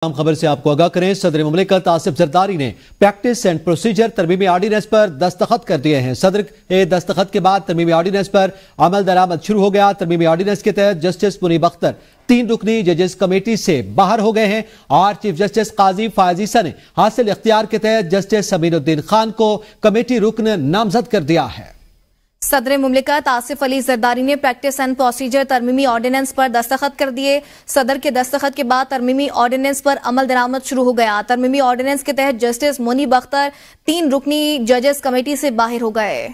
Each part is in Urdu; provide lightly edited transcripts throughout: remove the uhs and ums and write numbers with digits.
خبر سے آپ کو آگاہ کریں، صدر مملکت آصف زرداری نے پریکٹس اینڈ پروسیجر ترمیمی آرڈیننس پر دستخط کر دیے ہیں۔ صدر کے دستخط کے بعد ترمیمی آرڈیننس پر عمل درآمد شروع ہو گیا۔ ترمیمی آرڈیننس کے تحت جسٹس منیب اختر 3 رکنی ججز کمیٹی سے باہر ہو گئے ہیں اور چیف جسٹس قاضی فائز عیسی نے حاصل اختیار کے تحت جسٹس امین الدین خان کو کمیٹی رکن نامزد کر دیا ہے۔ صدر مملکت آصف علی زرداری نے پریکٹس اینڈ پروسیجر ترمیمی آرڈیننس پر دستخط کر دیے۔ صدر کے دستخط کے بعد ترمیمی آرڈیننس پر عمل درآمد شروع ہو گیا۔ ترمیمی آرڈیننس کے تحت جسٹس منیب اختر 3 رکنی ججز کمیٹی سے باہر ہو گئے۔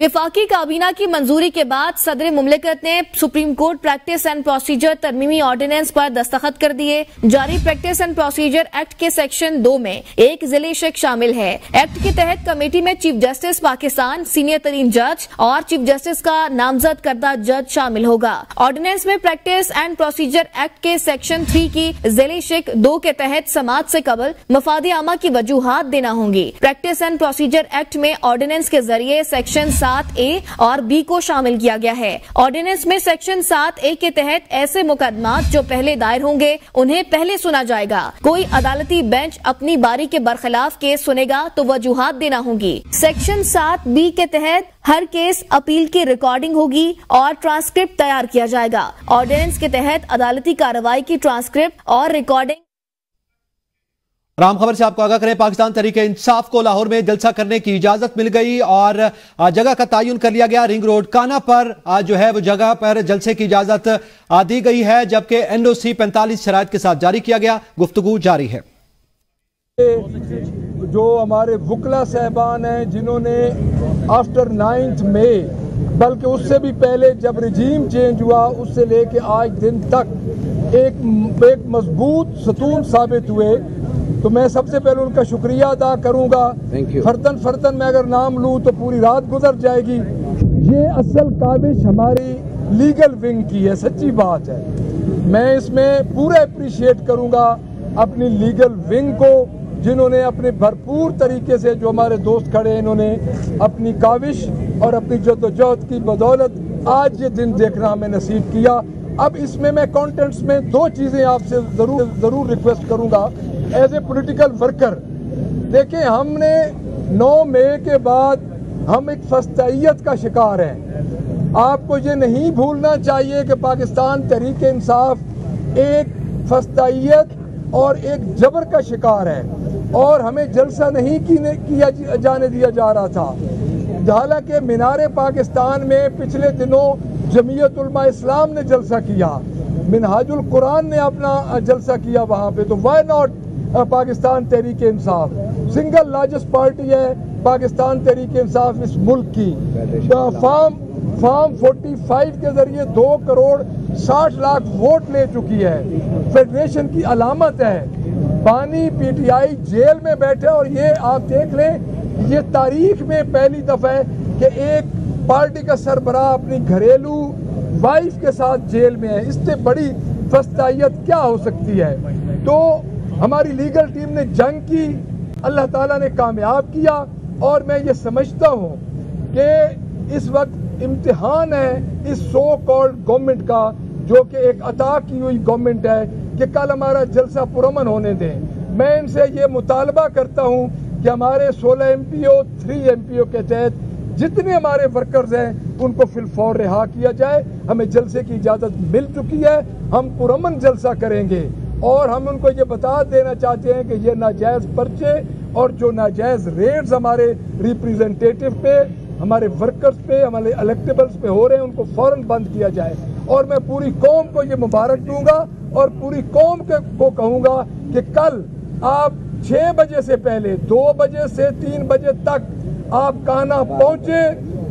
وفاقی کابینہ کی منظوری کے بعد صدر مملکت نے supreme court practice and procedure ترمیمی آرڈیننس پر دستخط کر دیے۔ جاری پریکٹس اینڈ پروسیجر ایکٹ کے سیکشن 2 میں ایک ذیلی شق شامل ہے۔ ایکٹ کے تحت کمیٹی میں چیف جسٹس پاکستان، سینئر ترین جج اور چیف جسٹس کا نامزد کردہ جج شامل ہوگا۔ آرڈیننس میں پریکٹس اینڈ پروسیجر ایکٹ کے سیکشن 3 کی ذیلی شق 2 کے تحت سماعت سے قبل مفاد عامہ کی وجوہات دینا ہوں گی۔ پریکٹس اینڈ پروسیجر ایکٹ میں آرڈیننس کے ذریعے سیکشن 7A اور B کو شامل کیا گیا ہے۔ آرڈیننس میں سیکشن 7A کے تحت ایسے مقدمات جو پہلے دائر ہوں گے انہیں پہلے سنا جائے گا۔ کوئی عدالتی بینچ اپنی باری کے برخلاف کیس سنے گا تو وجوہات دینا ہوں گی۔ سیکشن 7B کے تحت ہر کیس اپیل کی ریکارڈنگ ہوگی اور ٹرانسکرپٹ تیار کیا جائے گا۔ آرڈیننس کے تحت عدالتی کارروائی کی ٹرانسکرپٹ اور ریکارڈنگ۔ رام خبر سے آپ کو آگاہ کریں، پاکستان تحریک انصاف کو لاہور میں جلسہ کرنے کی اجازت مل گئی اور جگہ کا تعین کر لیا گیا۔ رنگ روڈ کانا پر جو ہے وہ جگہ پر جلسے کی اجازت دی گئی ہے، جبکہ NOC 45 شرائط کے ساتھ جاری کیا گیا۔ گفتگو جاری ہے۔ جو ہمارے وکلا صاحبان ہیں جنہوں نے آفٹر 9 مئی بلکہ اس سے بھی پہلے جب رجیم چینج ہوا اس سے لے کے آج دن تک ایک مضبوط ستون ثابت ہوئے، تو میں سب سے پہلے ان کا شکریہ ادا کروں گا۔ فردن میں اگر نام لوں تو پوری رات گزر جائے گی۔ یہ اصل کاوش ہماری لیگل ونگ کی ہے، سچی بات ہے۔ میں اس میں پورا اپریشیٹ کروں گا اپنی لیگل ونگ کو، جنہوں نے اپنے بھرپور طریقے سے، جو ہمارے دوست کھڑے ہیں، انہوں نے اپنی کاوش اور اپنی جدوجہد کی بدولت آج یہ دن دیکھنا ہمیں نصیب کیا۔ اب اس میں کانٹینٹس میں 2 چیزیں آپ سے ضرور ریکویسٹ کروں گا ایز اے پولیٹیکل ورکر۔ دیکھیں، ہم نے 9 مئی کے بعد ہم ایک فسطائیت کا شکار ہیں۔ آپ کو یہ نہیں بھولنا چاہیے کہ پاکستان تحریک انصاف ایک فسطائیت اور ایک جبر کا شکار ہے اور ہمیں جلسہ نہیں کیا جانے دیا جا رہا تھا۔ حالانکہ مینار پاکستان میں پچھلے دنوں جمعیت علماء اسلام نے جلسہ کیا، منہاج القرآن نے اپنا جلسہ کیا وہاں پہ، تو Y not Pakistan Tehreek Insaf? Single largest party ہے پاکستان تحریک انصاف اس ملک کی۔ فارم 45 کے ذریعے 2 کروڑ 60 لاکھ ووٹ لے چکی ہے، فیڈریشن کی علامت ہے۔ بانی PTI جیل میں بیٹھے اور یہ آپ دیکھ لیں، یہ تاریخ میں پہلی دفعہ ہے کہ ایک پارٹی کا سربراہ اپنی گھریلو وائف کے ساتھ جیل میں ہے۔ اس سے بڑی فسطائیت کیا ہو سکتی ہے؟ تو ہماری لیگل ٹیم نے جنگ کی، اللہ تعالیٰ نے کامیاب کیا، اور میں یہ سمجھتا ہوں کہ اس وقت امتحان ہے اس سو کالڈ گورنمنٹ کا، جو کہ ایک عطا کی ہوئی گورنمنٹ ہے، کہ کل ہمارا جلسہ پرامن ہونے دیں۔ میں ان سے یہ مطالبہ کرتا ہوں کہ ہمارے 16 MPO 3 MPO کے تحت جتنے ہمارے ورکرز ہیں ان کو فی الفور رہا کیا جائے۔ ہمیں جلسے کی اجازت مل چکی ہے، ہم پرامن جلسہ کریں گے، اور ہم ان کو یہ بتا دینا چاہتے ہیں کہ یہ ناجائز پرچے اور جو ناجائز ریٹس ہمارے ریپریزنٹیٹیو پہ، ہمارے ورکرز پہ، ہمارے الیکٹیبلز پہ ہو رہے ہیں، ان کو فوراً بند کیا جائے۔ اور میں پوری قوم کو یہ مبارک دوں گا اور پوری قوم کو کہوں گا کہ کل آپ 6 بجے سے پہلے 2 بجے سے 3 بجے تک آپ کانا پہنچے،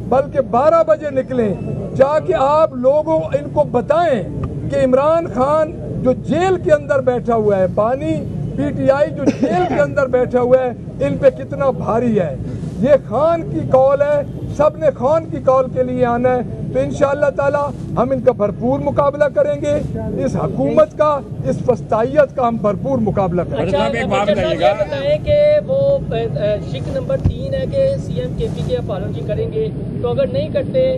بلکہ 12 بجے نکلیں، تاکہ آپ لوگوں ان کو بتائیں کہ عمران خان جو جیل کے اندر بیٹھا ہوا ہے، بانی PTI جو جیل کے اندر بیٹھا ہوا ہے، ان پہ کتنا بھاری ہے۔ یہ خان کی کال ہے، سب نے خان کی کال کے لیے آنا ہے، تو انشاءاللہ تعالی ہم ان کا بھرپور مقابلہ کریں گے۔ اس حکومت کا، اس فسطائیت کا ہم بھرپور مقابلہ کریں گے۔ اچھا، بتائیں کہ وہ شق نمبر 3 ہے کہ CM KP کی اپالوجی کریں گے، تو اگر نہیں کرتے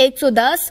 110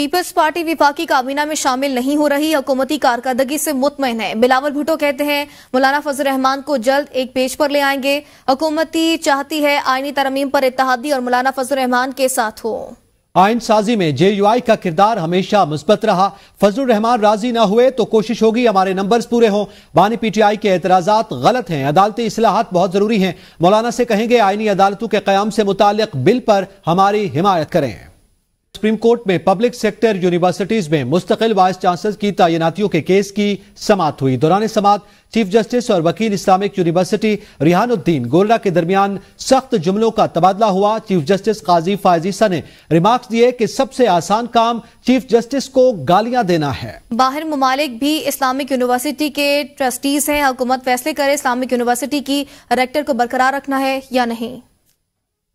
پیپلز پارٹی وفاقی کابینہ میں شامل نہیں ہو رہی، حکومتی کارکردگی سے مطمئن ہے۔ بلاول بھٹو کہتے ہیں مولانا فضل الرحمان کو جلد ایک پیج پر لے آئیں گے۔ حکومتی چاہتی ہے آئینی ترمیم پر اتحادی اور مولانا فضل الرحمان کے ساتھ ہو۔ آئین سازی میں جے یو آئی کا کردار ہمیشہ مثبت رہا، فضل الرحمان راضی نہ ہوئے تو کوشش ہوگی ہمارے نمبرز پورے ہوں۔ بانی پی ٹی آئی کے اعتراضات غلط ہیں، عدالتی اصلاحات بہت ضروری ہیں۔ مولانا سے کہیں گے آئینی عدالتوں کے قیام سے متعلق بل پر ہماری حمایت کریں۔ سپریم کورٹ میں پبلک سیکٹر یونیورسٹیز میں مستقل وائس چانسلر کی تعیناتیوں کے کیس کی سماعت ہوئی۔ دوران سماعت چیف جسٹس اور وکیل اسلامک یونیورسٹی ریحان الدین گولڑا کے درمیان سخت جملوں کا تبادلہ ہوا۔ چیف جسٹس قاضی فائز عیسیٰ نے ریمارکس دیے کہ سب سے آسان کام چیف جسٹس کو گالیاں دینا ہے۔ باہر ممالک بھی اسلامک یونیورسٹی کے ٹرسٹیز ہیں، حکومت فیصلے کرے اسلامک یونیورسٹی کی ریکٹر کو برقرار رکھنا ہے یا نہیں۔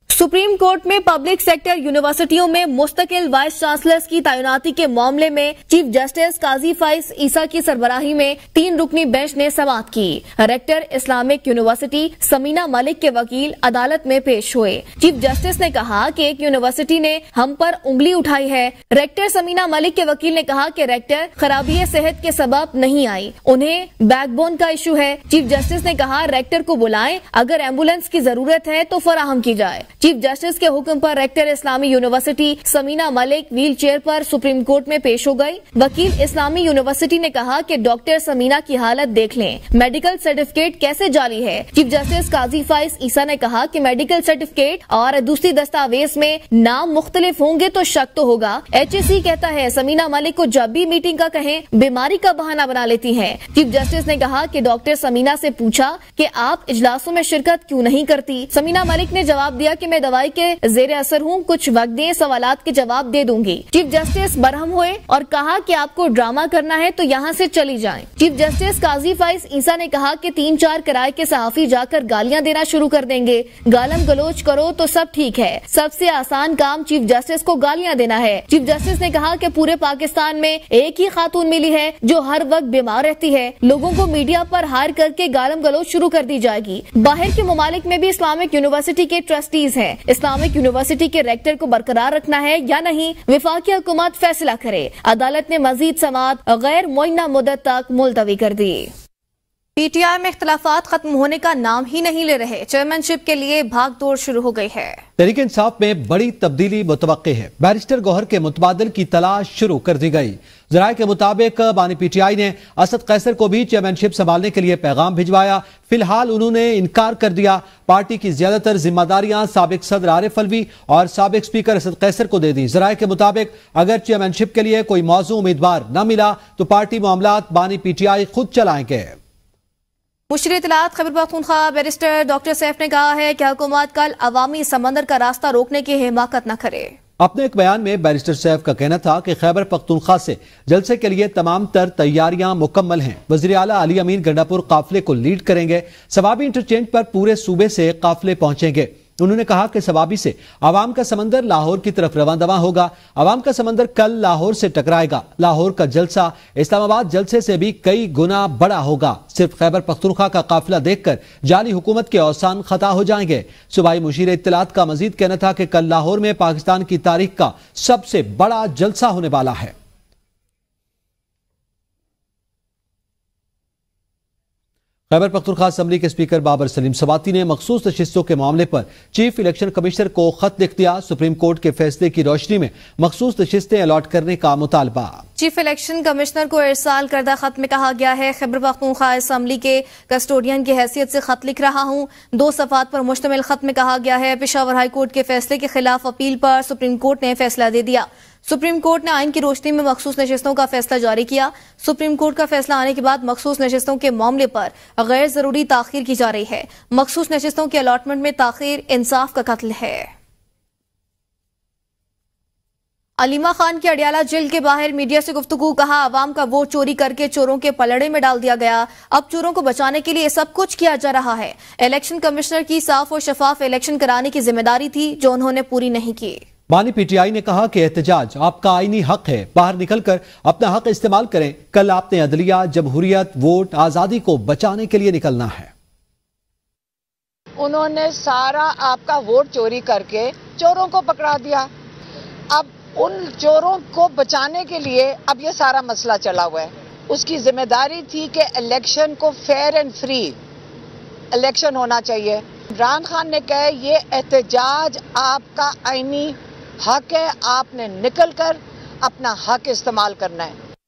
سپریم کورٹ میں پبلک سیکٹر یونیورسٹیوں میں مستقل وائس چانسلرز کی تعیناتی کے معاملے میں چیف جسٹس قاضی فائز عیسیٰ کی سربراہی میں 3 رکنی بینچ نے سماعت کی۔ ریکٹر اسلامک یونیورسٹی سمینہ ملک کے وکیل عدالت میں پیش ہوئے۔ چیف جسٹس نے کہا کہ ایک یونیورسٹی نے ہم پر انگلی اٹھائی ہے۔ ریکٹر سمینہ ملک کے وکیل نے کہا کہ ریکٹر خرابی صحت کے سبب نہیں آئی، انہیں بیک بون کا ایشو ہے۔ چیف جسٹس نے کہا ریکٹر کو بلائیں، اگر ایمبولینس کی ضرورت ہے تو فراہم کی جائے۔ چیف جسٹس کے حکم پر ریکٹر اسلامی یونیورسٹی سمینہ ملک ویل چیئر پر سپریم کورٹ میں پیش ہو گئی۔ وکیل اسلامی یونیورسٹی نے کہا کہ ڈاکٹر سمینہ کی حالت دیکھ لیں، میڈیکل سرٹیفکیٹ کیسے جعلی ہے۔ چیف جسٹس قاضی فائز عیسیٰ نے کہا کہ میڈیکل سرٹیفکیٹ اور دوسری دستاویز میں نام مختلف ہوں گے تو شک تو ہوگا۔ ایچ اے سی کہتا ہے سمینہ ملک کو جب بھی میٹنگ کا کہیں بیماری کا بہانہ بنا لیتی ہیں۔ چیف جسٹس نے کہا کہ ڈاکٹر سمینہ سے پوچھا کہ آپ اجلاسوں میں شرکت کیوں نہیں کرتی۔ سمینہ ملک نے جواب دیا کہ میں دوائی کے زیر اثر ہوں، کچھ وقت دیں، سوالات کے جواب دے دوں گی۔ چیف جسٹس برہم ہوئے اور کہا کہ آپ کو ڈرامہ کرنا ہے تو یہاں سے چلی جائیں۔ چیف جسٹس قاضی فائز عیسیٰ نے کہا کہ 3-4 کرائے کے صحافی جا کر گالیاں دینا شروع کر دیں گے، گالم گلوچ کرو تو سب ٹھیک ہے، سب سے آسان کام چیف جسٹس کو گالیاں دینا ہے۔ چیف جسٹس نے کہا کہ پورے پاکستان میں ایک ہی خاتون ملی ہے جو ہر وقت بیمار رہتی ہے، لوگوں کو میڈیا پر ہائر کر کے گالم گلوچ شروع کر دی جائے گی۔ باہر کے ممالک میں بھی اسلامک یونیورسٹی کے ٹرسٹیز ہیں، اسلامک یونیورسٹی کے ریکٹر کو برقرار رکھنا ہے یا نہیں، وفاقی حکومت فیصلہ کرے۔ عدالت نے مزید سماعت غیر معینہ مدت تک ملتوی کر دی۔ پی ٹی آئی میں اختلافات ختم ہونے کا نام ہی نہیں لے رہے، چیئرمین شپ کے لیے بھاگ دوڑ شروع ہو گئی ہے۔ تحریک انصاف میں بڑی تبدیلی متوقع ہے، بیرسٹر گوہر کے متبادل کی تلاش شروع کر دی گئی۔ ذرائع کے مطابق بانی پی ٹی آئی نے اسد قیصر کو بھی چیئرمین شپ سنبھالنے کے لیے پیغام بھجوایا، فی الحال انہوں نے انکار کر دیا۔ پارٹی کی زیادہ تر ذمہ داریاں سابق صدر عارف الوی اور سابق سپیکر اسد قیصر کو دے دی۔ ذرائع کے مطابق اگر چیئرمین شپ کے لیے کوئی موزوں امیدوار نہ ملا تو پارٹی معاملات بانی پی ٹی آئی خود چلائیں گے۔ مشیر اطلاعات Khyber Pakhtunkhwa barrister doctor safe نے کہا ہے کہ حکومت کل عوامی سمندر کا راستہ روکنے کی حماقت نہ کرے۔ اپنے ایک بیان میں بیرسٹر سیف کا کہنا تھا کہ خیبر پختونخوا سے جلسے کے لیے تمام تر تیاریاں مکمل ہیں۔ وزیر اعلیٰ علی امین گنڈاپور قافلے کو لیڈ کریں گے، سوابی انٹرچینج پر پورے صوبے سے قافلے پہنچیں گے۔ انہوں نے کہا کہ سوابی سے عوام کا سمندر لاہور کی طرف رواں دواں ہوگا۔ عوام کا سمندر کل لاہور سے ٹکرائے گا۔ لاہور کا جلسہ اسلام آباد جلسے سے بھی کئی گنا بڑا ہوگا۔ صرف خیبر پختونخوا کا قافلہ دیکھ کر جعلی حکومت کے اوسان خطا ہو جائیں گے۔ صوبائی مشیر اطلاعات کا مزید کہنا تھا کہ کل لاہور میں پاکستان کی تاریخ کا سب سے بڑا جلسہ ہونے والا ہے۔ خیبر پختونخوا اسمبلی کے اسپیکر بابر سلیم سواتی نے مخصوص نشستوں کے معاملے پر چیف الیکشن کمشنر کو خط لکھ دیا۔ سپریم کورٹ کے فیصلے کی روشنی میں مخصوص نشستیں الاٹ کرنے کا مطالبہ۔ چیف الیکشن کمشنر کو ارسال کردہ خط میں کہا گیا ہے، خیبر پختونخوا اسمبلی کے کسٹوڈین کی حیثیت سے خط لکھ رہا ہوں۔ 2 صفحات پر مشتمل خط میں کہا گیا ہے، پشاور ہائی کورٹ کے فیصلے کے خلاف اپیل پر سپریم کورٹ نے فیصلہ دے دیا۔ سپریم کورٹ نے آئین کی روشنی میں مخصوص نشستوں کا فیصلہ جاری کیا۔ سپریم کورٹ کا فیصلہ آنے کے بعد مخصوص نشستوں کے معاملے پر غیر ضروری تاخیر کی جا رہی ہے۔ مخصوص نشستوں کے الاٹمنٹ میں تاخیر انصاف کا قتل ہے۔ علیمہ خان کی اڈیالہ جیل کے باہر میڈیا سے گفتگو، کہا عوام کا ووٹ چوری کر کے چوروں کے پلڑے میں ڈال دیا گیا، اب چوروں کو بچانے کے لیے سب کچھ کیا جا رہا ہے۔ الیکشن کمشنر کی صاف اور شفاف الیکشن کرانے کی ذمہ داری تھی جو انہوں نے پوری نہیں کی۔ بانی پی ٹی آئی نے کہا کہ احتجاج آپ کا آئینی حق ہے، باہر نکل کر اپنا حق استعمال کریں۔ کل آپ نے عدلیہ، جمہوریت، ووٹ، آزادی کو بچانے کے لیے نکلنا ہے۔ انہوں نے سارا آپ کا ووٹ چوری کر کے چوروں کو پکڑا دیا۔ اب ان چوروں کو بچانے کے لیے اب یہ سارا مسئلہ چلا ہوا ہے. اس کی ذمہ داری تھی کہ الیکشن کو فیئر اینڈ فری الیکشن ہونا چاہیے. عمران خان نے کہا یہ احتجاج آپ کا آئینی حق ہے, آپ نے نکل کر اپنا حق استعمال کرنا ہے.